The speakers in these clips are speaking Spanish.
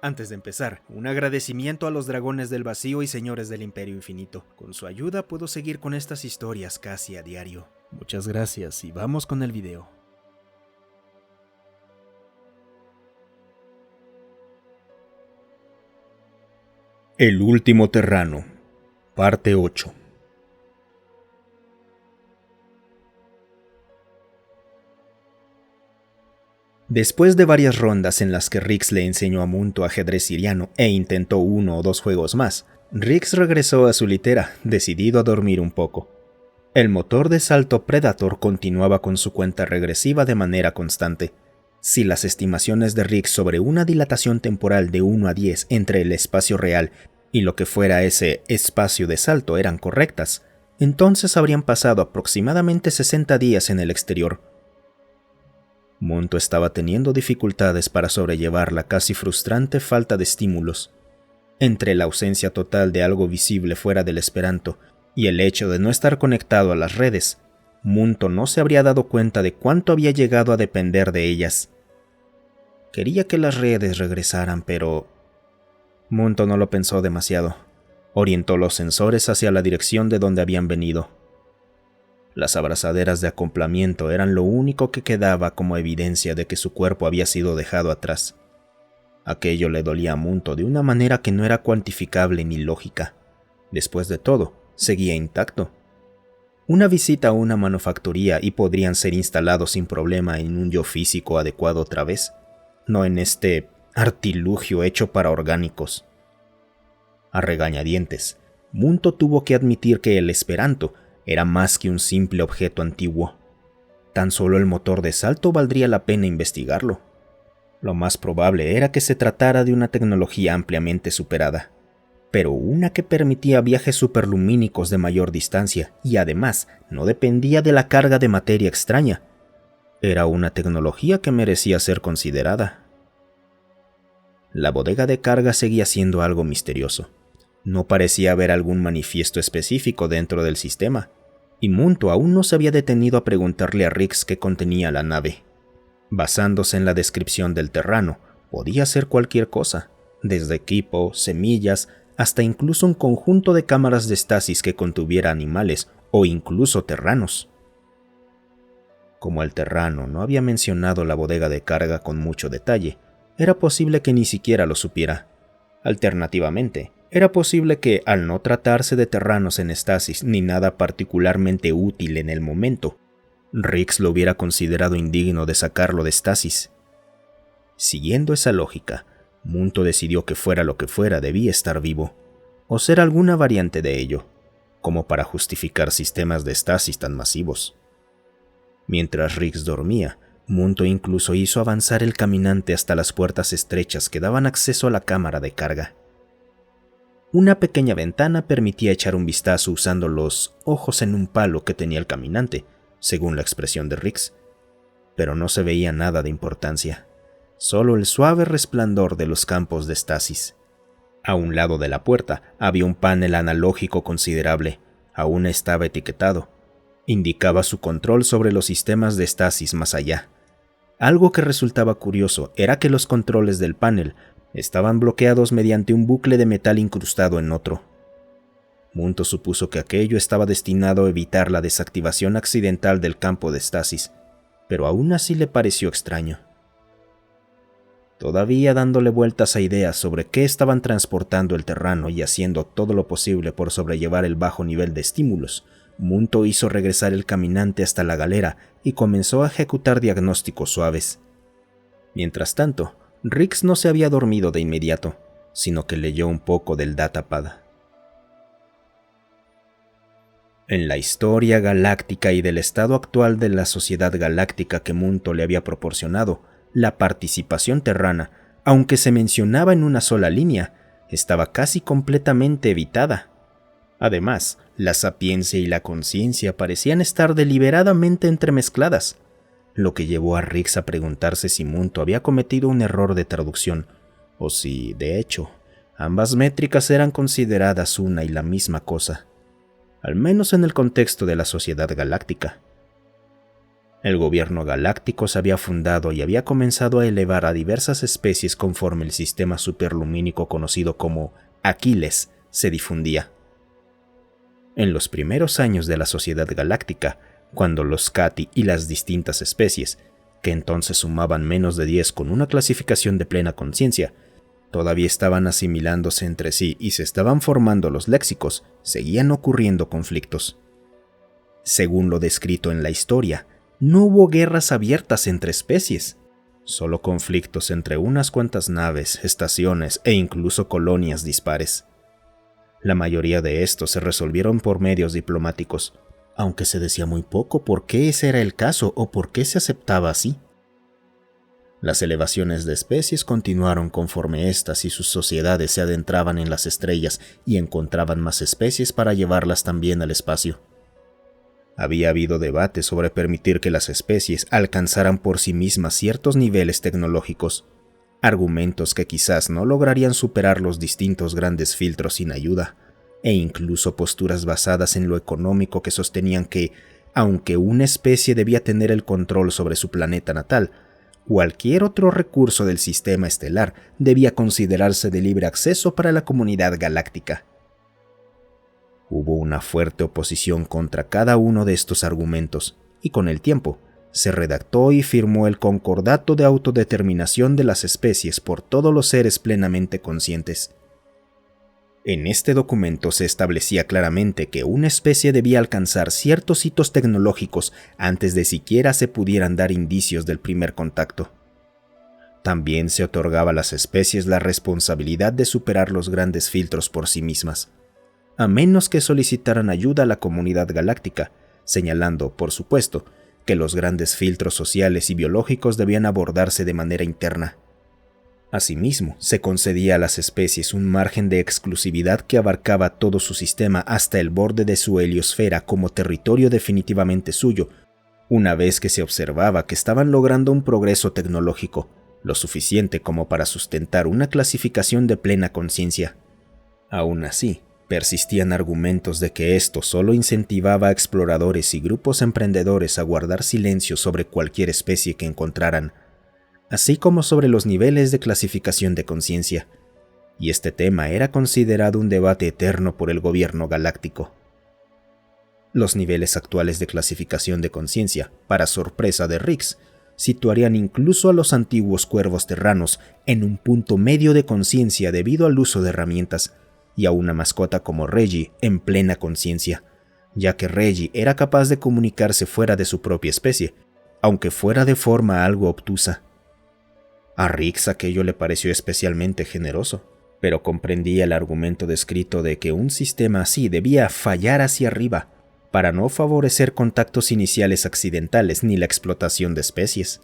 Antes de empezar, un agradecimiento a los dragones del vacío y señores del Imperio Infinito. Con su ayuda puedo seguir con estas historias casi a diario. Muchas gracias y vamos con el video. El último terrano, parte 8. Después de varias rondas en las que Rix le enseñó a Munto ajedrez siriano e intentó 1 o 2 juegos más, Rix regresó a su litera, decidido a dormir un poco. El motor de salto Predator continuaba con su cuenta regresiva de manera constante. Si las estimaciones de Rix sobre una dilatación temporal de 1 a 10 entre el espacio real y lo que fuera ese espacio de salto eran correctas, entonces habrían pasado aproximadamente 60 días en el exterior. Munto estaba teniendo dificultades para sobrellevar la casi frustrante falta de estímulos. Entre la ausencia total de algo visible fuera del esperanto y el hecho de no estar conectado a las redes, Munto no se habría dado cuenta de cuánto había llegado a depender de ellas. Quería que las redes regresaran, pero Munto no lo pensó demasiado. Orientó los sensores hacia la dirección de donde habían venido. Las abrazaderas de acoplamiento eran lo único que quedaba como evidencia de que su cuerpo había sido dejado atrás. Aquello le dolía a Munto de una manera que no era cuantificable ni lógica. Después de todo, seguía intacto. Una visita a una manufactoría y podrían ser instalados sin problema en un yo físico adecuado otra vez, no en este artilugio hecho para orgánicos. A regañadientes, Munto tuvo que admitir que el esperanto era más que un simple objeto antiguo. Tan solo el motor de salto valdría la pena investigarlo. Lo más probable era que se tratara de una tecnología ampliamente superada, pero una que permitía viajes superlumínicos de mayor distancia y además no dependía de la carga de materia extraña. Era una tecnología que merecía ser considerada. La bodega de carga seguía siendo algo misterioso. No parecía haber algún manifiesto específico dentro del sistema, y Munto aún no se había detenido a preguntarle a Rix qué contenía la nave. Basándose en la descripción del terrano, podía ser cualquier cosa, desde equipo, semillas, hasta incluso un conjunto de cámaras de estasis que contuviera animales o incluso terranos. Como el terrano no había mencionado la bodega de carga con mucho detalle, era posible que ni siquiera lo supiera. Alternativamente, era posible que, al no tratarse de terranos en estasis ni nada particularmente útil en el momento, Rix lo hubiera considerado indigno de sacarlo de estasis. Siguiendo esa lógica, Munto decidió que fuera lo que fuera debía estar vivo, o ser alguna variante de ello, como para justificar sistemas de estasis tan masivos. Mientras Rix dormía, Munto incluso hizo avanzar el caminante hasta las puertas estrechas que daban acceso a la cámara de carga. Una pequeña ventana permitía echar un vistazo usando los ojos en un palo que tenía el caminante, según la expresión de Rix, pero no se veía nada de importancia, solo el suave resplandor de los campos de estasis. A un lado de la puerta había un panel analógico considerable, aún estaba etiquetado. Indicaba su control sobre los sistemas de estasis más allá. Algo que resultaba curioso era que los controles del panel estaban bloqueados mediante un bucle de metal incrustado en otro. Munto supuso que aquello estaba destinado a evitar la desactivación accidental del campo de estasis, pero aún así le pareció extraño. Todavía dándole vueltas a ideas sobre qué estaban transportando el terrano y haciendo todo lo posible por sobrellevar el bajo nivel de estímulos, Munto hizo regresar el caminante hasta la galera y comenzó a ejecutar diagnósticos suaves. Mientras tanto, Rix no se había dormido de inmediato, sino que leyó un poco del datapad. En la historia galáctica y del estado actual de la sociedad galáctica que Munto le había proporcionado, la participación terrana, aunque se mencionaba en una sola línea, estaba casi completamente evitada. Además, la sapiencia y la conciencia parecían estar deliberadamente entremezcladas, lo que llevó a Rix a preguntarse si Munto había cometido un error de traducción, o si, de hecho, ambas métricas eran consideradas una y la misma cosa, al menos en el contexto de la sociedad galáctica. El gobierno galáctico se había fundado y había comenzado a elevar a diversas especies conforme el sistema superlumínico conocido como Aquiles se difundía. En los primeros años de la Sociedad Galáctica, cuando los Cati y las distintas especies, que entonces sumaban menos de 10 con una clasificación de plena conciencia, todavía estaban asimilándose entre sí y se estaban formando los léxicos, seguían ocurriendo conflictos. Según lo descrito en la historia, no hubo guerras abiertas entre especies, solo conflictos entre unas cuantas naves, estaciones e incluso colonias dispares. La mayoría de estos se resolvieron por medios diplomáticos, aunque se decía muy poco por qué ese era el caso o por qué se aceptaba así. Las elevaciones de especies continuaron conforme éstas y sus sociedades se adentraban en las estrellas y encontraban más especies para llevarlas también al espacio. Había habido debate sobre permitir que las especies alcanzaran por sí mismas ciertos niveles tecnológicos, argumentos que quizás no lograrían superar los distintos grandes filtros sin ayuda, e incluso posturas basadas en lo económico que sostenían que, aunque una especie debía tener el control sobre su planeta natal, cualquier otro recurso del sistema estelar debía considerarse de libre acceso para la comunidad galáctica. Hubo una fuerte oposición contra cada uno de estos argumentos, y con el tiempo, se redactó y firmó el Concordato de Autodeterminación de las Especies por todos los seres plenamente conscientes. En este documento se establecía claramente que una especie debía alcanzar ciertos hitos tecnológicos antes de siquiera se pudieran dar indicios del primer contacto. También se otorgaba a las especies la responsabilidad de superar los grandes filtros por sí mismas, a menos que solicitaran ayuda a la comunidad galáctica, señalando, por supuesto, que los grandes filtros sociales y biológicos debían abordarse de manera interna. Asimismo, se concedía a las especies un margen de exclusividad que abarcaba todo su sistema hasta el borde de su heliosfera como territorio definitivamente suyo, una vez que se observaba que estaban logrando un progreso tecnológico, lo suficiente como para sustentar una clasificación de plena conciencia. Aún así, persistían argumentos de que esto solo incentivaba a exploradores y grupos emprendedores a guardar silencio sobre cualquier especie que encontraran, así como sobre los niveles de clasificación de conciencia, y este tema era considerado un debate eterno por el gobierno galáctico. Los niveles actuales de clasificación de conciencia, para sorpresa de Rix, situarían incluso a los antiguos cuervos terranos en un punto medio de conciencia debido al uso de herramientas, y a una mascota como Reggie en plena conciencia, ya que Reggie era capaz de comunicarse fuera de su propia especie, aunque fuera de forma algo obtusa. A Rix aquello le pareció especialmente generoso, pero comprendía el argumento descrito de que un sistema así debía fallar hacia arriba para no favorecer contactos iniciales accidentales ni la explotación de especies.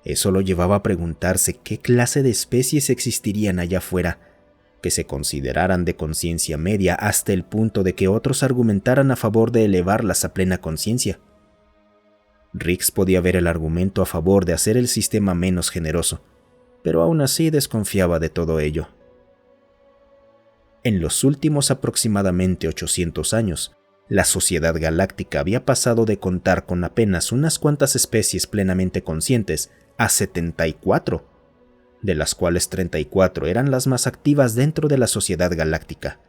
Eso lo llevaba a preguntarse qué clase de especies existirían allá afuera, que se consideraran de conciencia media hasta el punto de que otros argumentaran a favor de elevarlas a plena conciencia. Rix podía ver el argumento a favor de hacer el sistema menos generoso, pero aún así desconfiaba de todo ello. En los últimos aproximadamente 800 años, la Sociedad Galáctica había pasado de contar con apenas unas cuantas especies plenamente conscientes a 74, de las cuales 34 eran las más activas dentro de la Sociedad Galáctica.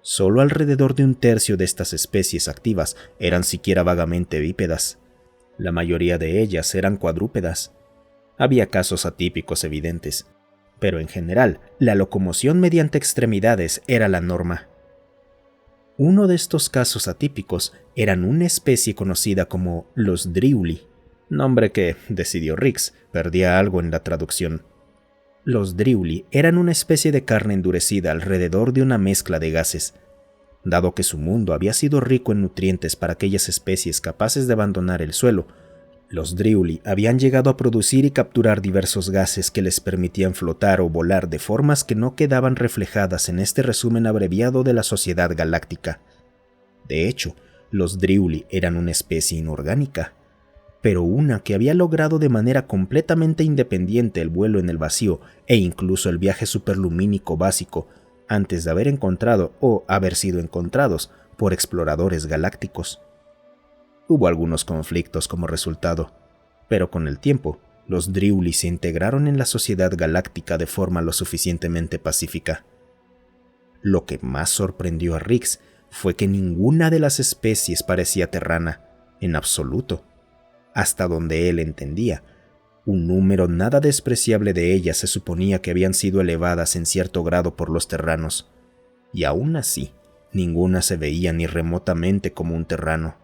Solo alrededor de un tercio de estas especies activas eran siquiera vagamente bípedas. La mayoría de ellas eran cuadrúpedas. Había casos atípicos evidentes, pero en general la locomoción mediante extremidades era la norma. Uno de estos casos atípicos eran una especie conocida como los Driuli, nombre que, decidió Rix, perdía algo en la traducción. Los Driuli eran una especie de carne endurecida alrededor de una mezcla de gases. Dado que su mundo había sido rico en nutrientes para aquellas especies capaces de abandonar el suelo, los Driuli habían llegado a producir y capturar diversos gases que les permitían flotar o volar de formas que no quedaban reflejadas en este resumen abreviado de la Sociedad Galáctica. De hecho, los Driuli eran una especie inorgánica, pero una que había logrado de manera completamente independiente el vuelo en el vacío e incluso el viaje superlumínico básico antes de haber encontrado o haber sido encontrados por exploradores galácticos. Hubo algunos conflictos como resultado, pero con el tiempo, los Driuli se integraron en la sociedad galáctica de forma lo suficientemente pacífica. Lo que más sorprendió a Rix fue que ninguna de las especies parecía terrana, en absoluto. Hasta donde él entendía, un número nada despreciable de ellas se suponía que habían sido elevadas en cierto grado por los terranos, y aún así, ninguna se veía ni remotamente como un terrano.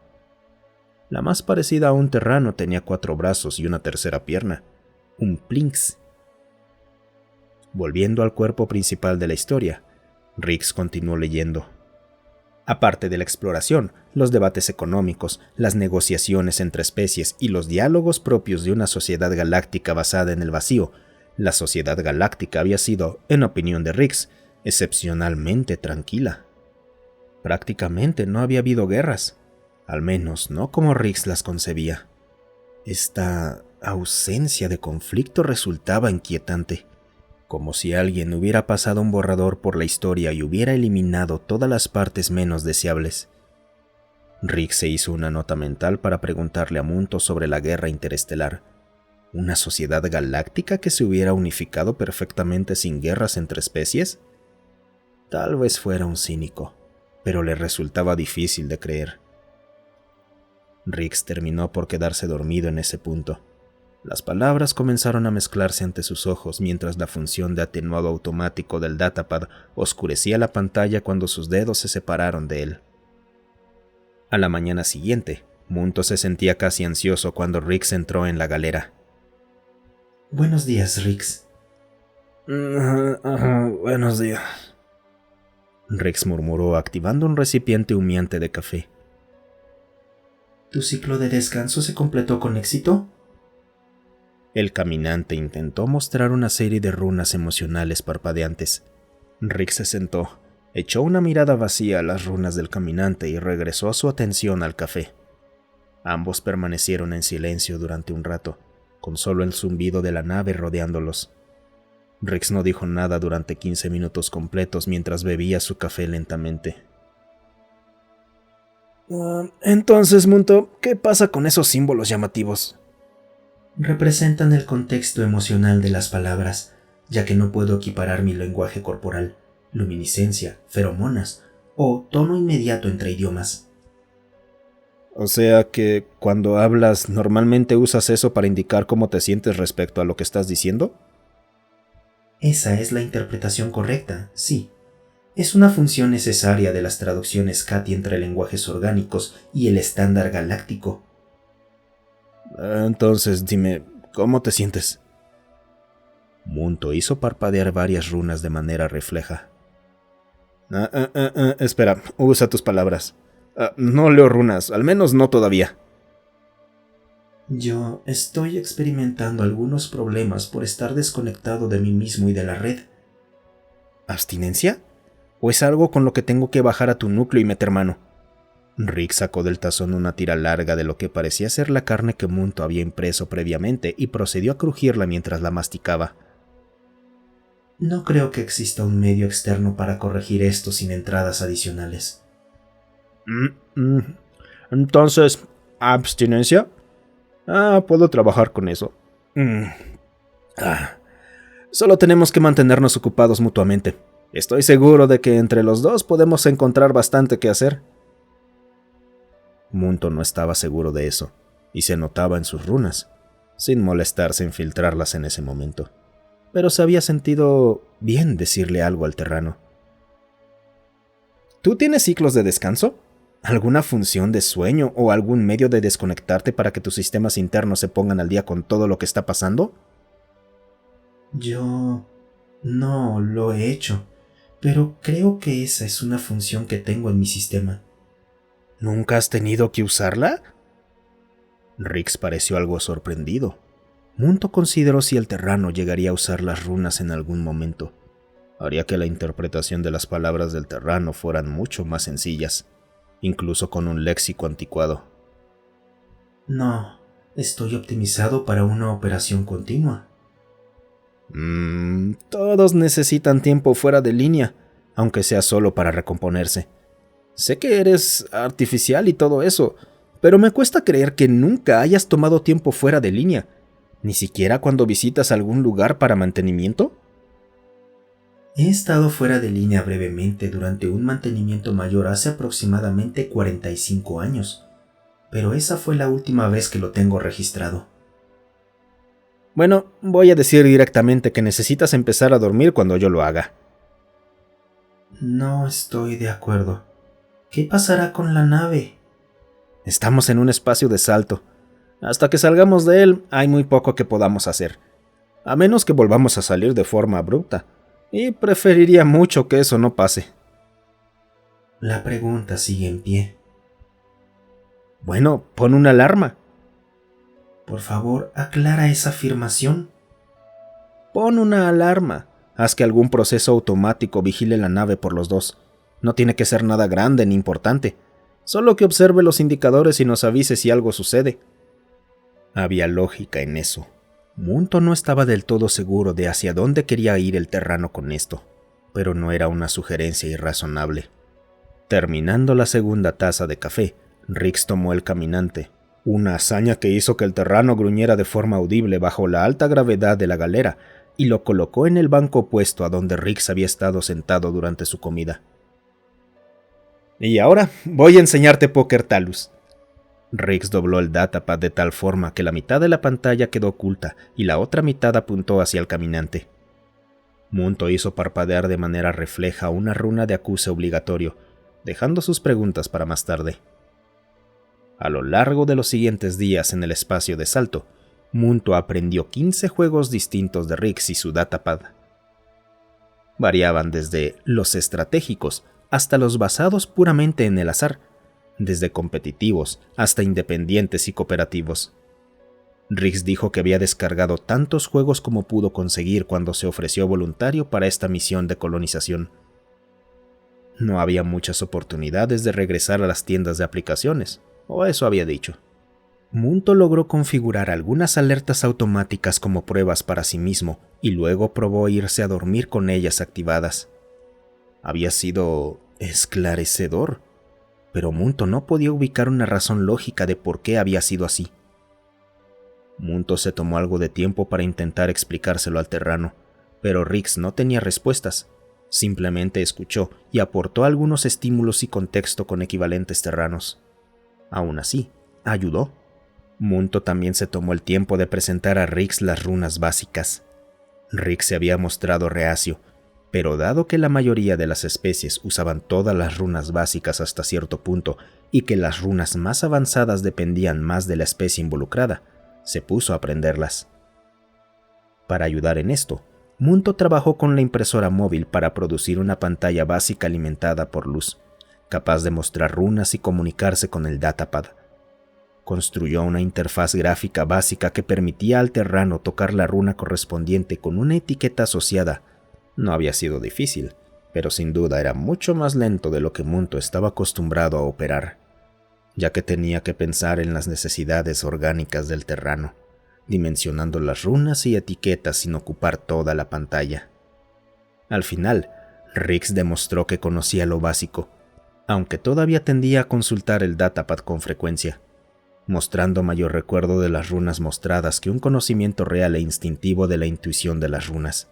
La más parecida a un terrano tenía 4 brazos y una tercera pierna, un Plinx. Volviendo al cuerpo principal de la historia, Rix continuó leyendo. Aparte de la exploración, los debates económicos, las negociaciones entre especies y los diálogos propios de una sociedad galáctica basada en el vacío, la sociedad galáctica había sido, en opinión de Rix, excepcionalmente tranquila. Prácticamente no había habido guerras, al menos no como Rix las concebía. Esta ausencia de conflicto resultaba inquietante, como si alguien hubiera pasado un borrador por la historia y hubiera eliminado todas las partes menos deseables. Rix se hizo una nota mental para preguntarle a Munto sobre la guerra interestelar, ¿una sociedad galáctica que se hubiera unificado perfectamente sin guerras entre especies? Tal vez fuera un cínico, pero le resultaba difícil de creer. Rix terminó por quedarse dormido en ese punto. Las palabras comenzaron a mezclarse ante sus ojos mientras la función de atenuado automático del datapad oscurecía la pantalla cuando sus dedos se separaron de él. A la mañana siguiente, Munto se sentía casi ansioso cuando Rix entró en la galera. Buenos días, Rix. Buenos días. Rix murmuró activando un recipiente humeante de café. ¿Tu ciclo de descanso se completó con éxito? El caminante intentó mostrar una serie de runas emocionales parpadeantes. Rix se sentó, echó una mirada vacía a las runas del caminante y regresó su atención al café. Ambos permanecieron en silencio durante un rato, con solo el zumbido de la nave rodeándolos. Rix no dijo nada durante 15 minutos completos mientras bebía su café lentamente. Entonces, Munto, ¿qué pasa con esos símbolos llamativos? Representan el contexto emocional de las palabras, ya que no puedo equiparar mi lenguaje corporal, luminiscencia, feromonas o tono inmediato entre idiomas. O sea que cuando hablas normalmente usas eso para indicar cómo te sientes respecto a lo que estás diciendo. Esa es la interpretación correcta, sí. Es una función necesaria de las traducciones CATI entre lenguajes orgánicos y el estándar galáctico. Entonces, dime, ¿cómo te sientes? Munto hizo parpadear varias runas de manera refleja. Espera, usa tus palabras. No leo runas, al menos no todavía. Yo estoy experimentando algunos problemas por estar desconectado de mí mismo y de la red. ¿Abstinencia? ¿O es algo con lo que tengo que bajar a tu núcleo y meter mano? Rick sacó del tazón una tira larga de lo que parecía ser la carne que Munto había impreso previamente y procedió a crujirla mientras la masticaba. No creo que exista un medio externo para corregir esto sin entradas adicionales. Entonces, ¿abstinencia? Puedo trabajar con eso. Solo tenemos que mantenernos ocupados mutuamente. Estoy seguro de que entre los dos podemos encontrar bastante que hacer. Munto no estaba seguro de eso, y se notaba en sus runas, sin molestarse en filtrarlas en ese momento. Pero se había sentido bien decirle algo al terrano. ¿Tú tienes ciclos de descanso? ¿Alguna función de sueño o algún medio de desconectarte para que tus sistemas internos se pongan al día con todo lo que está pasando? Yo no lo he hecho, pero creo que esa es una función que tengo en mi sistema. ¿Nunca has tenido que usarla? Rix pareció algo sorprendido. Munto consideró si el terrano llegaría a usar las runas en algún momento. Haría que la interpretación de las palabras del terrano fueran mucho más sencillas, incluso con un léxico anticuado. No, estoy optimizado para una operación continua. Todos necesitan tiempo fuera de línea, aunque sea solo para recomponerse. Sé que eres artificial y todo eso, pero me cuesta creer que nunca hayas tomado tiempo fuera de línea, ni siquiera cuando visitas algún lugar para mantenimiento. He estado fuera de línea brevemente durante un mantenimiento mayor hace aproximadamente 45 años, pero esa fue la última vez que lo tengo registrado. Bueno, voy a decir directamente que necesitas empezar a dormir cuando yo lo haga. No estoy de acuerdo. ¿Qué pasará con la nave? Estamos en un espacio de salto. Hasta que salgamos de él, hay muy poco que podamos hacer. A menos que volvamos a salir de forma abrupta. Y preferiría mucho que eso no pase. La pregunta sigue en pie. Bueno, pon una alarma. Por favor, aclara esa afirmación. Pon una alarma. Haz que algún proceso automático vigile la nave por los dos. No tiene que ser nada grande ni importante. Solo que observe los indicadores y nos avise si algo sucede. Había lógica en eso. Munto no estaba del todo seguro de hacia dónde quería ir el Terrano con esto, pero no era una sugerencia irrazonable. Terminando la segunda taza de café, Rix tomó el caminante, una hazaña que hizo que el Terrano gruñera de forma audible bajo la alta gravedad de la galera, y lo colocó en el banco opuesto a donde Rix había estado sentado durante su comida. Y ahora voy a enseñarte Póker Talus. Rix dobló el datapad de tal forma que la mitad de la pantalla quedó oculta y la otra mitad apuntó hacia el caminante. Munto hizo parpadear de manera refleja una runa de acuse obligatorio, dejando sus preguntas para más tarde. A lo largo de los siguientes días en el espacio de salto, Munto aprendió 15 juegos distintos de Rix y su datapad. Variaban desde los estratégicos hasta los basados puramente en el azar, desde competitivos hasta independientes y cooperativos. Rix dijo que había descargado tantos juegos como pudo conseguir cuando se ofreció voluntario para esta misión de colonización. No había muchas oportunidades de regresar a las tiendas de aplicaciones, o eso había dicho. Munto logró configurar algunas alertas automáticas como pruebas para sí mismo y luego probó irse a dormir con ellas activadas. Había sido esclarecedor, pero Munto no podía ubicar una razón lógica de por qué había sido así. Munto se tomó algo de tiempo para intentar explicárselo al Terrano, pero Rix no tenía respuestas. Simplemente escuchó y aportó algunos estímulos y contexto con equivalentes terranos. Aún así, ayudó. Munto también se tomó el tiempo de presentar a Rix las runas básicas. Rix se había mostrado reacio, pero dado que la mayoría de las especies usaban todas las runas básicas hasta cierto punto y que las runas más avanzadas dependían más de la especie involucrada, se puso a aprenderlas. Para ayudar en esto, Munto trabajó con la impresora móvil para producir una pantalla básica alimentada por luz, capaz de mostrar runas y comunicarse con el datapad. Construyó una interfaz gráfica básica que permitía al Terrano tocar la runa correspondiente con una etiqueta asociada. No había sido difícil, pero sin duda era mucho más lento de lo que Munto estaba acostumbrado a operar, ya que tenía que pensar en las necesidades orgánicas del Terrano, dimensionando las runas y etiquetas sin ocupar toda la pantalla. Al final, Rix demostró que conocía lo básico, aunque todavía tendía a consultar el datapad con frecuencia, mostrando mayor recuerdo de las runas mostradas que un conocimiento real e instintivo de la intuición de las runas.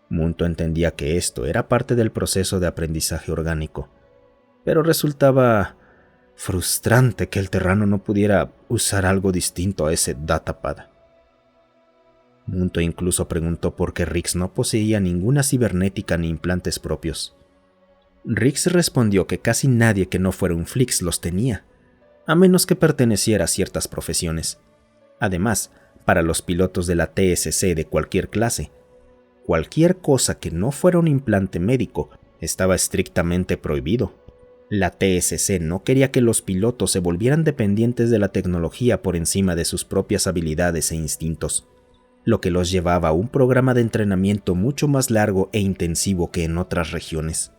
Munto entendía que esto era parte del proceso de aprendizaje orgánico, pero resultaba frustrante que el Terrano no pudiera usar algo distinto a ese datapad. Munto incluso preguntó por qué Rix no poseía ninguna cibernética ni implantes propios. Rix respondió que casi nadie que no fuera un Flix los tenía, a menos que perteneciera a ciertas profesiones. Además, para los pilotos de la TSC de cualquier clase, cualquier cosa que no fuera un implante médico estaba estrictamente prohibido. La TSC no quería que los pilotos se volvieran dependientes de la tecnología por encima de sus propias habilidades e instintos, lo que los llevaba a un programa de entrenamiento mucho más largo e intensivo que en otras regiones.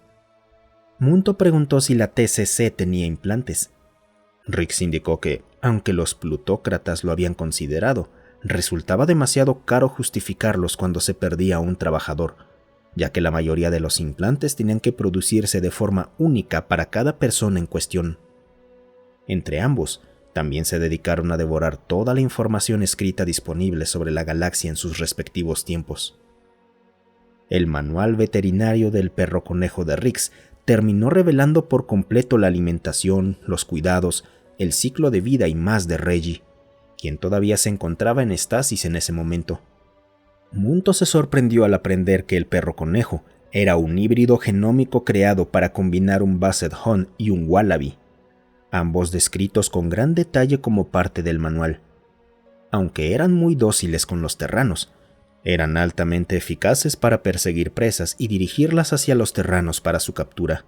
Munto preguntó si la TSC tenía implantes. Rix indicó que, aunque los plutócratas lo habían considerado, resultaba demasiado caro justificarlos cuando se perdía un trabajador, ya que la mayoría de los implantes tenían que producirse de forma única para cada persona en cuestión. Entre ambos, También se dedicaron a devorar toda la información escrita disponible sobre la galaxia en sus respectivos tiempos. El manual veterinario del perro conejo de Rix terminó revelando por completo la alimentación, los cuidados, el ciclo de vida y más de Reggie, quien todavía se encontraba en estasis en ese momento. Munto se sorprendió al aprender que el perro conejo era un híbrido genómico creado para combinar un Basset Hound y un Wallaby, ambos descritos con gran detalle como parte del manual. Aunque eran muy dóciles con los terranos, eran altamente eficaces para perseguir presas y dirigirlas hacia los terranos para su captura.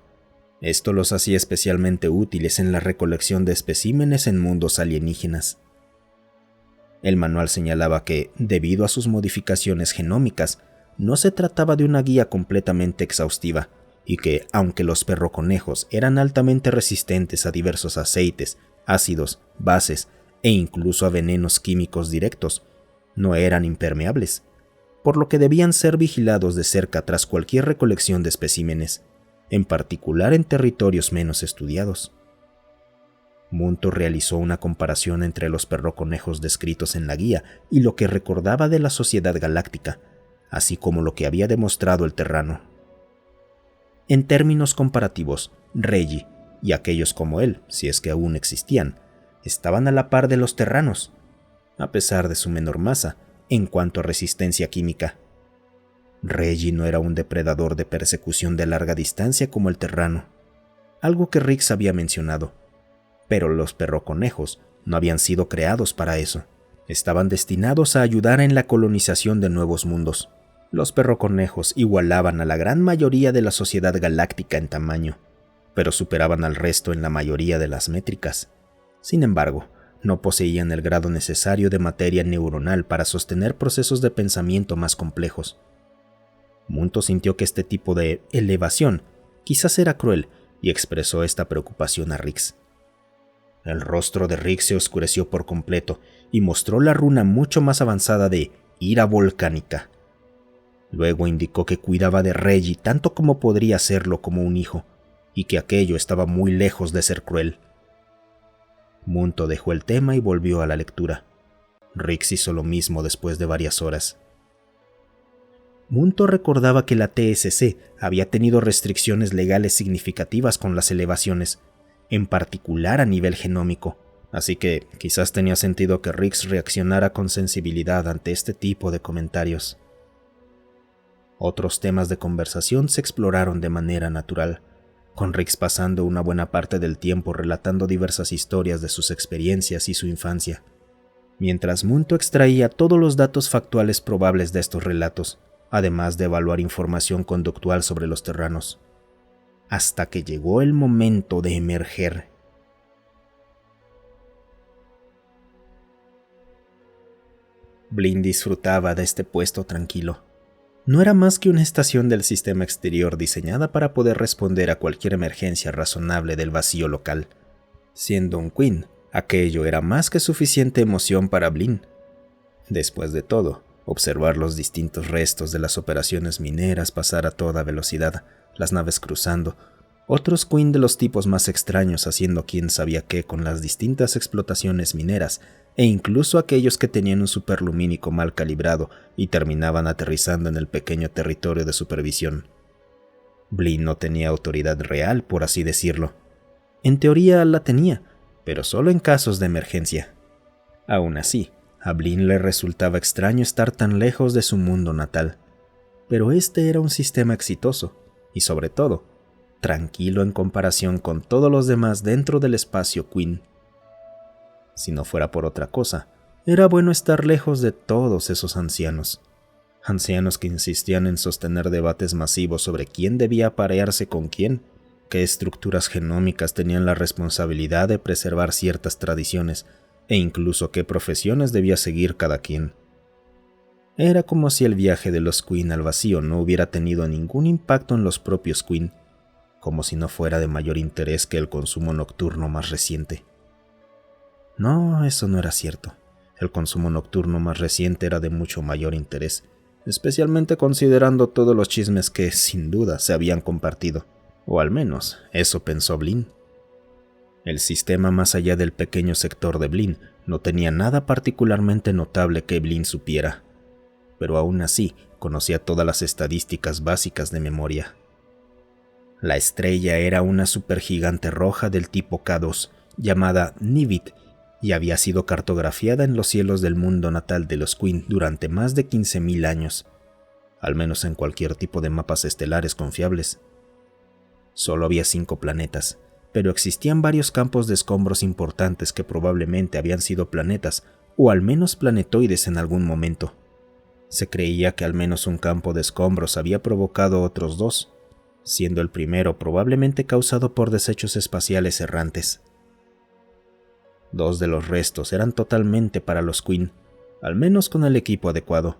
Esto los hacía especialmente útiles en la recolección de especímenes en mundos alienígenas. El manual señalaba que, debido a sus modificaciones genómicas, no se trataba de una guía completamente exhaustiva, y que, aunque los perroconejos eran altamente resistentes a diversos aceites, ácidos, bases e incluso a venenos químicos directos, no eran impermeables, por lo que debían ser vigilados de cerca tras cualquier recolección de especímenes, en particular en territorios menos estudiados. Munto realizó una comparación entre los perroconejos descritos en la guía y lo que recordaba de la Sociedad Galáctica, así como lo que había demostrado el terrano. En términos comparativos, Reggie y aquellos como él, si es que aún existían, estaban a la par de los terranos, a pesar de su menor masa, en cuanto a resistencia química. Reggie no era un depredador de persecución de larga distancia como el terrano, algo que Rix había mencionado. Pero los perroconejos no habían sido creados para eso. Estaban destinados a ayudar en la colonización de nuevos mundos. Los perroconejos igualaban a la gran mayoría de la sociedad galáctica en tamaño, pero superaban al resto en la mayoría de las métricas. Sin embargo, no poseían el grado necesario de materia neuronal para sostener procesos de pensamiento más complejos. Munto sintió que este tipo de elevación quizás era cruel y expresó esta preocupación a Rix. El rostro de Rix se oscureció por completo y mostró la runa mucho más avanzada de ira volcánica. Luego indicó que cuidaba de Reggie tanto como podría hacerlo como un hijo, y que aquello estaba muy lejos de ser cruel. Munto dejó el tema y volvió a la lectura. Rix hizo lo mismo después de varias horas. Munto recordaba que la TSC había tenido restricciones legales significativas con las elevaciones, en particular a nivel genómico, así que quizás tenía sentido que Rix reaccionara con sensibilidad ante este tipo de comentarios. Otros temas de conversación se exploraron de manera natural, con Rix pasando una buena parte del tiempo relatando diversas historias de sus experiencias y su infancia, mientras Munto extraía todos los datos factuales probables de estos relatos, además de evaluar información conductual sobre los terranos. Hasta que llegó el momento de emerger. Blin disfrutaba de este puesto tranquilo. No era más que una estación del sistema exterior diseñada para poder responder a cualquier emergencia razonable del vacío local. Siendo un Queen, aquello era más que suficiente emoción para Blin. Después de todo, observar los distintos restos de las operaciones mineras pasar a toda velocidad, las naves cruzando, otros Queen de los tipos más extraños haciendo quién sabía qué con las distintas explotaciones mineras, e incluso aquellos que tenían un superlumínico mal calibrado y terminaban aterrizando en el pequeño territorio de supervisión. Blin no tenía autoridad real, por así decirlo. En teoría la tenía, pero solo en casos de emergencia. Aún así, a Blin le resultaba extraño estar tan lejos de su mundo natal, pero este era un sistema exitoso y, sobre todo, tranquilo en comparación con todos los demás dentro del espacio Queen. Si no fuera por otra cosa, era bueno estar lejos de todos esos ancianos que insistían en sostener debates masivos sobre quién debía aparearse con quién, qué estructuras genómicas tenían la responsabilidad de preservar ciertas tradiciones e incluso qué profesiones debía seguir cada quien. Era como si el viaje de los Queen al vacío no hubiera tenido ningún impacto en los propios Queen, como si no fuera de mayor interés que el consumo nocturno más reciente. No, eso no era cierto. El consumo nocturno más reciente era de mucho mayor interés, especialmente considerando todos los chismes que, sin duda, se habían compartido, o al menos eso pensó Blin. El sistema más allá del pequeño sector de Blin no tenía nada particularmente notable que Blin supiera, pero aún así conocía todas las estadísticas básicas de memoria. La estrella era una supergigante roja del tipo K2, llamada Nibit, y había sido cartografiada en los cielos del mundo natal de los Queen durante más de 15.000 años, al menos en cualquier tipo de mapas estelares confiables. Solo había 5 planetas, pero existían varios campos de escombros importantes que probablemente habían sido planetas, o al menos planetoides en algún momento. Se creía que al menos un campo de escombros había provocado otros 2, siendo el primero probablemente causado por desechos espaciales errantes. 2 de los restos eran totalmente para los Queen, al menos con el equipo adecuado.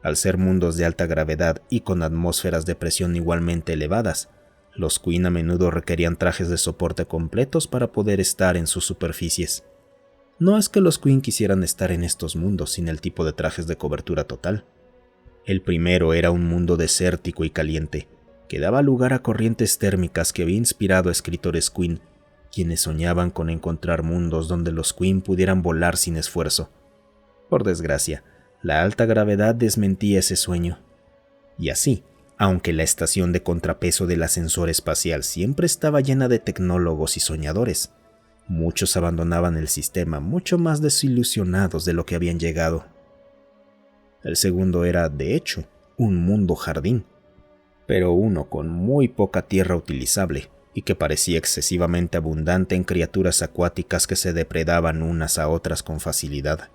Al ser mundos de alta gravedad y con atmósferas de presión igualmente elevadas, los Queen a menudo requerían trajes de soporte completos para poder estar en sus superficies. No es que los Queen quisieran estar en estos mundos sin el tipo de trajes de cobertura total. El primero era un mundo desértico y caliente, que daba lugar a corrientes térmicas que había inspirado a escritores Queen, quienes soñaban con encontrar mundos donde los Queen pudieran volar sin esfuerzo. Por desgracia, la alta gravedad desmentía ese sueño. Y así, aunque la estación de contrapeso del ascensor espacial siempre estaba llena de tecnólogos y soñadores, muchos abandonaban el sistema mucho más desilusionados de lo que habían llegado. El segundo era, de hecho, un mundo jardín, pero uno con muy poca tierra utilizable y que parecía excesivamente abundante en criaturas acuáticas que se depredaban unas a otras con facilidad.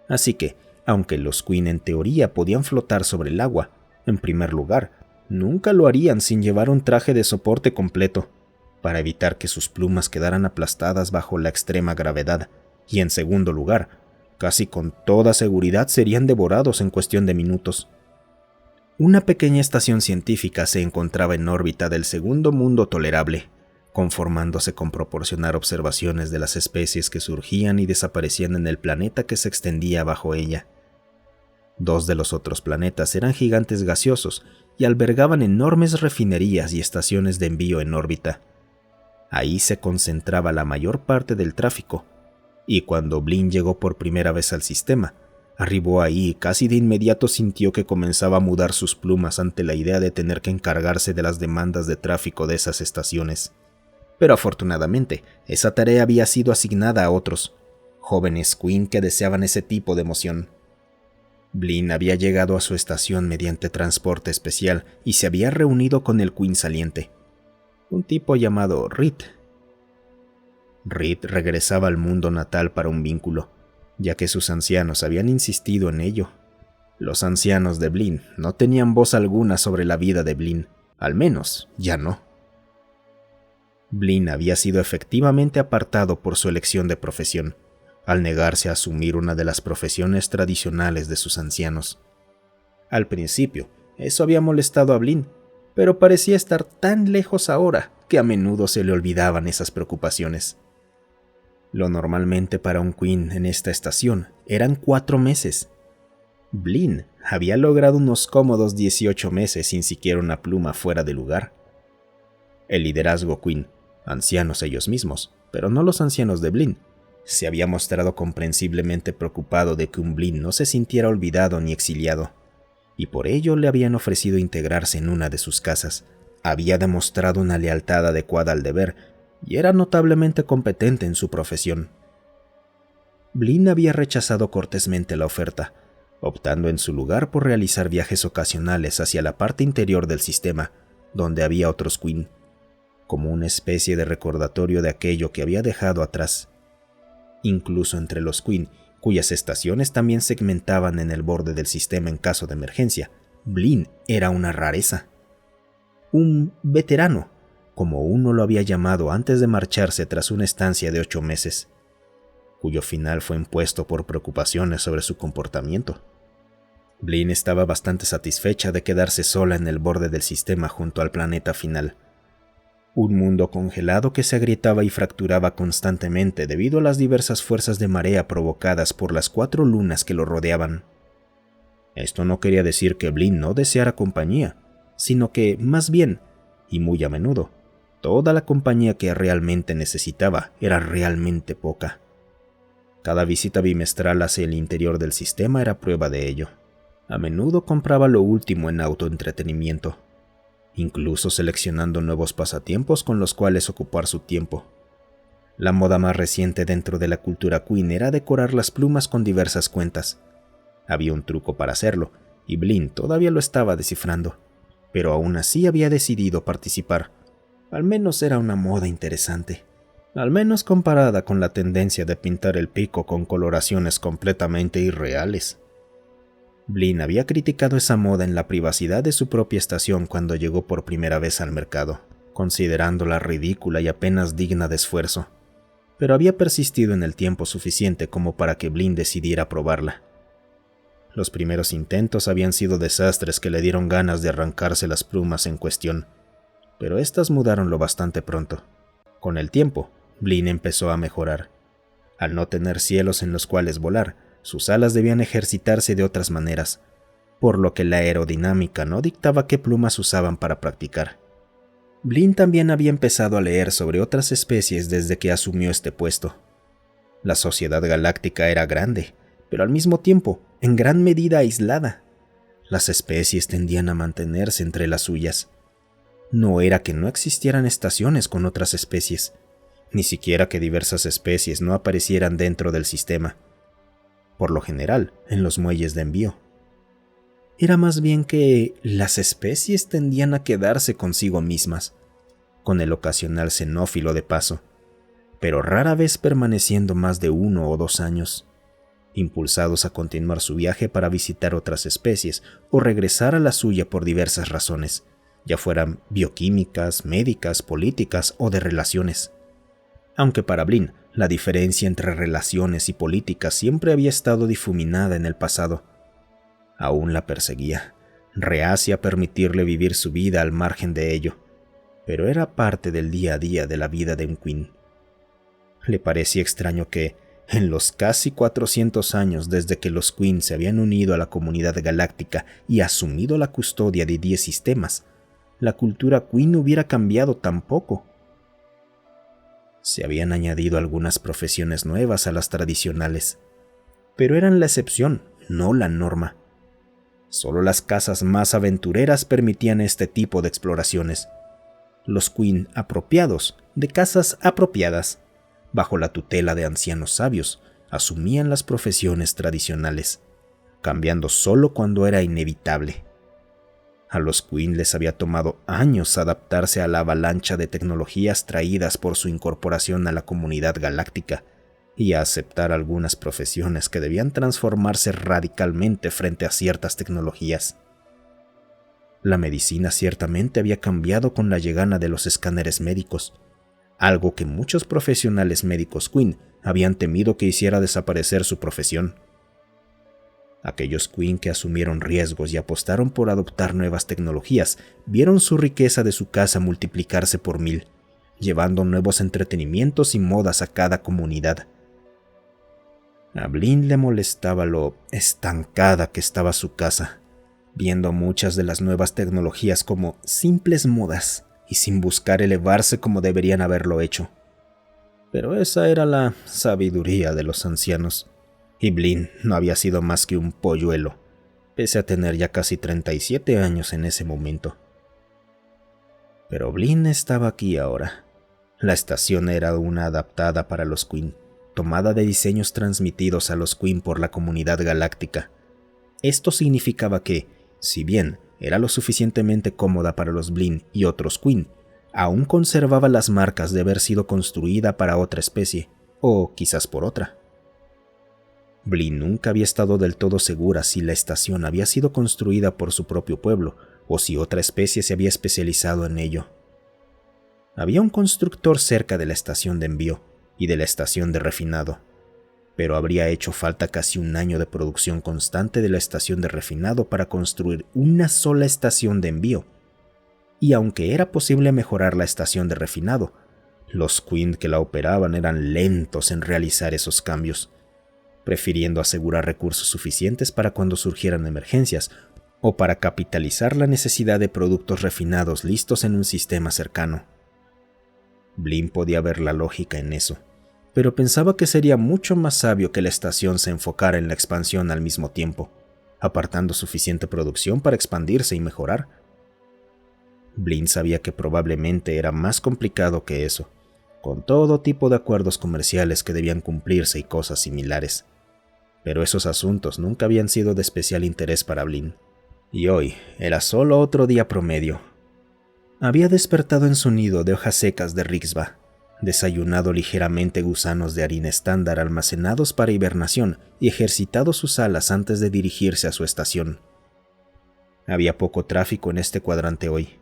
Así que, aunque los Queen en teoría podían flotar sobre el agua, en primer lugar, nunca lo harían sin llevar un traje de soporte completo, para evitar que sus plumas quedaran aplastadas bajo la extrema gravedad, y en segundo lugar, casi con toda seguridad serían devorados en cuestión de minutos. Una pequeña estación científica se encontraba en órbita del segundo mundo tolerable, conformándose con proporcionar observaciones de las especies que surgían y desaparecían en el planeta que se extendía bajo ella. 2 de los otros planetas eran gigantes gaseosos y albergaban enormes refinerías y estaciones de envío en órbita. Ahí se concentraba la mayor parte del tráfico, y cuando Blin llegó por primera vez al sistema, arribó ahí y casi de inmediato sintió que comenzaba a mudar sus plumas ante la idea de tener que encargarse de las demandas de tráfico de esas estaciones. Pero afortunadamente, esa tarea había sido asignada a otros, jóvenes Queen que deseaban ese tipo de emoción. Blin había llegado a su estación mediante transporte especial y se había reunido con el Queen saliente, un tipo llamado Reed. Reed regresaba al mundo natal para un vínculo, ya que sus ancianos habían insistido en ello. Los ancianos de Blin no tenían voz alguna sobre la vida de Blin, al menos ya no. Blin había sido efectivamente apartado por su elección de profesión, al negarse a asumir una de las profesiones tradicionales de sus ancianos. Al principio, eso había molestado a Blin, pero parecía estar tan lejos ahora que a menudo se le olvidaban esas preocupaciones. Lo normalmente para un Queen en esta estación eran 4 meses. Blin había logrado unos cómodos 18 meses sin siquiera una pluma fuera de lugar. El liderazgo Queen, ancianos ellos mismos, pero no los ancianos de Blin, se había mostrado comprensiblemente preocupado de que un Blin no se sintiera olvidado ni exiliado, y por ello le habían ofrecido integrarse en una de sus casas. Había demostrado una lealtad adecuada al deber y era notablemente competente en su profesión. Blin había rechazado cortésmente la oferta, optando en su lugar por realizar viajes ocasionales hacia la parte interior del sistema, donde había otros Queen, como una especie de recordatorio de aquello que había dejado atrás. Incluso entre los Queen, cuyas estaciones también segmentaban en el borde del sistema en caso de emergencia, Blin era una rareza. Un veterano, como uno lo había llamado antes de marcharse tras una estancia de 8 meses, cuyo final fue impuesto por preocupaciones sobre su comportamiento. Blin estaba bastante satisfecha de quedarse sola en el borde del sistema junto al planeta final, un mundo congelado que se agrietaba y fracturaba constantemente debido a las diversas fuerzas de marea provocadas por las 4 lunas que lo rodeaban. Esto no quería decir que Blin no deseara compañía, sino que, más bien, y muy a menudo, Toda la compañía que realmente necesitaba era realmente poca. Cada visita bimestral hacia el interior del sistema era prueba de ello. A menudo compraba lo último en autoentretenimiento, incluso seleccionando nuevos pasatiempos con los cuales ocupar su tiempo. La moda más reciente dentro de la cultura queen era decorar las plumas con diversas cuentas. Había un truco para hacerlo, y Blinn todavía lo estaba descifrando, pero aún así había decidido participar. Al menos era una moda interesante, al menos comparada con la tendencia de pintar el pico con coloraciones completamente irreales. Blinn había criticado esa moda en la privacidad de su propia estación cuando llegó por primera vez al mercado, considerándola ridícula y apenas digna de esfuerzo, pero había persistido en el tiempo suficiente como para que Blinn decidiera probarla. Los primeros intentos habían sido desastres que le dieron ganas de arrancarse las plumas en cuestión, pero estas mudaron lo bastante pronto. Con el tiempo, Blinn empezó a mejorar. Al no tener cielos en los cuales volar, sus alas debían ejercitarse de otras maneras, por lo que la aerodinámica no dictaba qué plumas usaban para practicar. Blinn también había empezado a leer sobre otras especies desde que asumió este puesto. La sociedad galáctica era grande, pero al mismo tiempo, en gran medida aislada. Las especies tendían a mantenerse entre las suyas. No era que no existieran estaciones con otras especies, ni siquiera que diversas especies no aparecieran dentro del sistema, por lo general en los muelles de envío. Era más bien que las especies tendían a quedarse consigo mismas, con el ocasional xenófilo de paso, pero rara vez permaneciendo más de 1 o 2 años, impulsados a continuar su viaje para visitar otras especies o regresar a la suya por diversas razones, ya fueran bioquímicas, médicas, políticas o de relaciones. Aunque para Blinn, la diferencia entre relaciones y políticas siempre había estado difuminada en el pasado. Aún la perseguía, reacia a permitirle vivir su vida al margen de ello, pero era parte del día a día de la vida de un queen. Le parecía extraño que, en los casi 400 años desde que los queen se habían unido a la comunidad galáctica y asumido la custodia de 10 sistemas, la cultura queen hubiera cambiado tan poco. Se habían añadido algunas profesiones nuevas a las tradicionales, pero eran la excepción, no la norma. Solo las casas más aventureras permitían este tipo de exploraciones. Los queen apropiados, de casas apropiadas, bajo la tutela de ancianos sabios, asumían las profesiones tradicionales, cambiando solo cuando era inevitable. A los queen les había tomado años adaptarse a la avalancha de tecnologías traídas por su incorporación a la comunidad galáctica y a aceptar algunas profesiones que debían transformarse radicalmente frente a ciertas tecnologías. La medicina ciertamente había cambiado con la llegada de los escáneres médicos, algo que muchos profesionales médicos queen habían temido que hiciera desaparecer su profesión. Aquellos queen que asumieron riesgos y apostaron por adoptar nuevas tecnologías vieron su riqueza de su casa multiplicarse por 1000, llevando nuevos entretenimientos y modas a cada comunidad. A Blinn le molestaba lo estancada que estaba su casa, viendo muchas de las nuevas tecnologías como simples modas y sin buscar elevarse como deberían haberlo hecho. Pero esa era la sabiduría de los ancianos. Y Blinn no había sido más que un polluelo, pese a tener ya casi 37 años en ese momento. Pero Blinn estaba aquí ahora. La estación era una adaptada para los queen, tomada de diseños transmitidos a los queen por la comunidad galáctica. Esto significaba que, si bien era lo suficientemente cómoda para los Blinn y otros queen, aún conservaba las marcas de haber sido construida para otra especie, o quizás por otra. Blinn nunca había estado del todo segura si la estación había sido construida por su propio pueblo o si otra especie se había especializado en ello. Había un constructor cerca de la estación de envío y de la estación de refinado, pero habría hecho falta casi 1 año de producción constante de la estación de refinado para construir una sola estación de envío. Y aunque era posible mejorar la estación de refinado, los queen que la operaban eran lentos en realizar esos cambios, prefiriendo asegurar recursos suficientes para cuando surgieran emergencias o para capitalizar la necesidad de productos refinados listos en un sistema cercano. Blin podía ver la lógica en eso, pero pensaba que sería mucho más sabio que la estación se enfocara en la expansión al mismo tiempo, apartando suficiente producción para expandirse y mejorar. Blin sabía que probablemente era más complicado que eso, con todo tipo de acuerdos comerciales que debían cumplirse y cosas similares. Pero esos asuntos nunca habían sido de especial interés para Blin. Y hoy era solo otro día promedio. Había despertado en su nido de hojas secas de Rixba, desayunado ligeramente gusanos de harina estándar almacenados para hibernación y ejercitado sus alas antes de dirigirse a su estación. Había poco tráfico en este cuadrante hoy.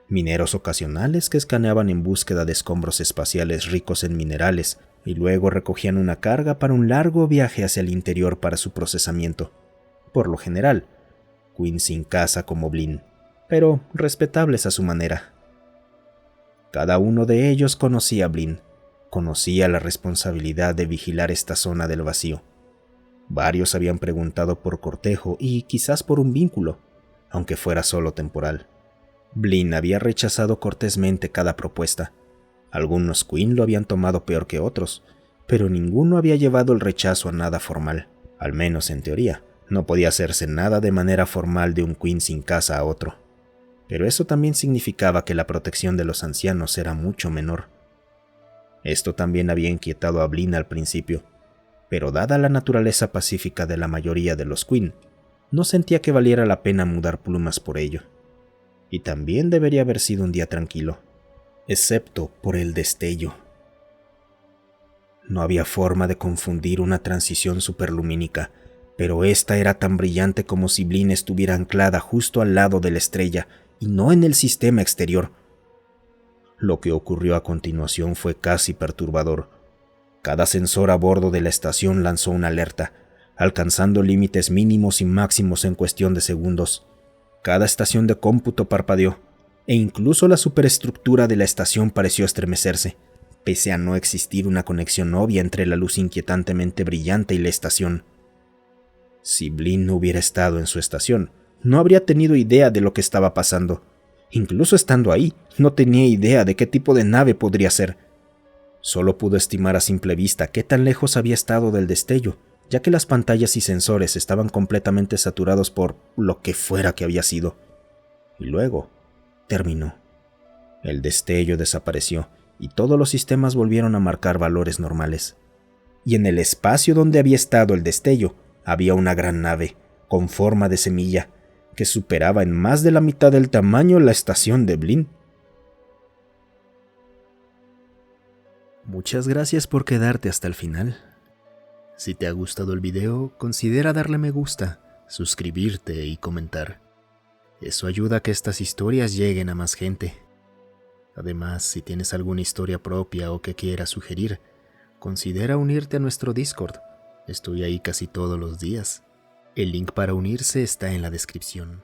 Mineros ocasionales que escaneaban en búsqueda de escombros espaciales ricos en minerales y luego recogían una carga para un largo viaje hacia el interior para su procesamiento. Por lo general, queens sin casa como Blin, pero respetables a su manera. Cada uno de ellos conocía a Blin, conocía la responsabilidad de vigilar esta zona del vacío. Varios habían preguntado por cortejo y quizás por un vínculo, aunque fuera solo temporal. Blin había rechazado cortésmente cada propuesta. Algunos Queen lo habían tomado peor que otros, pero ninguno había llevado el rechazo a nada formal, al menos en teoría. No podía hacerse nada de manera formal de un Queen sin casa a otro. Pero eso también significaba que la protección de los ancianos era mucho menor. Esto también había inquietado a Blin al principio, pero dada la naturaleza pacífica de la mayoría de los Queen, no sentía que valiera la pena mudar plumas por ello. Y también debería haber sido un día tranquilo, excepto por el destello. No había forma de confundir una transición superlumínica, pero esta era tan brillante como si Blin estuviera anclada justo al lado de la estrella y no en el sistema exterior. Lo que ocurrió a continuación fue casi perturbador. Cada sensor a bordo de la estación lanzó una alerta, alcanzando límites mínimos y máximos en cuestión de segundos. Cada estación de cómputo parpadeó, e incluso la superestructura de la estación pareció estremecerse, pese a no existir una conexión obvia entre la luz inquietantemente brillante y la estación. Si Blin no hubiera estado en su estación, no habría tenido idea de lo que estaba pasando. Incluso estando ahí, no tenía idea de qué tipo de nave podría ser. Solo pudo estimar a simple vista qué tan lejos había estado del destello, ya que las pantallas y sensores estaban completamente saturados por lo que fuera que había sido. Y luego, terminó. El destello desapareció y todos los sistemas volvieron a marcar valores normales. Y en el espacio donde había estado el destello, había una gran nave, con forma de semilla, que superaba en más de la mitad del tamaño la estación de Blin. Muchas gracias por quedarte hasta el final. Si te ha gustado el video, considera darle me gusta, suscribirte y comentar. Eso ayuda a que estas historias lleguen a más gente. Además, si tienes alguna historia propia o que quieras sugerir, considera unirte a nuestro Discord. Estoy ahí casi todos los días. El link para unirse está en la descripción.